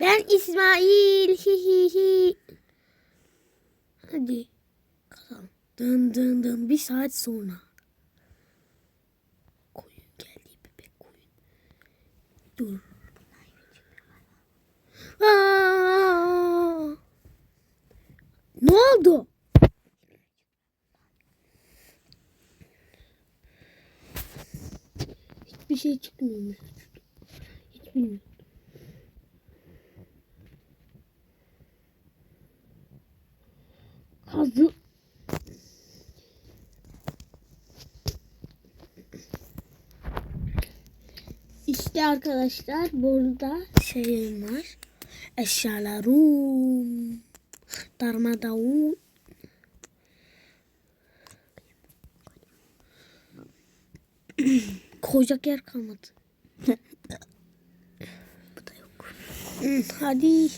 Ben İsmail. Hi hi hi. Hadi. Kazan. Dın dın dın. Bir saat sonra. Koyun geldi, bebek koyun. Dur. Aa! Ne oldu? Hiçbir şey çıkmıyormuş. Hiç bilmiyorum. Kazı. İşte arkadaşlar burada şeyim var. Eşyalarım. Darmadağın. Koyacak yer kalmadı. Bu da yok. Hadi.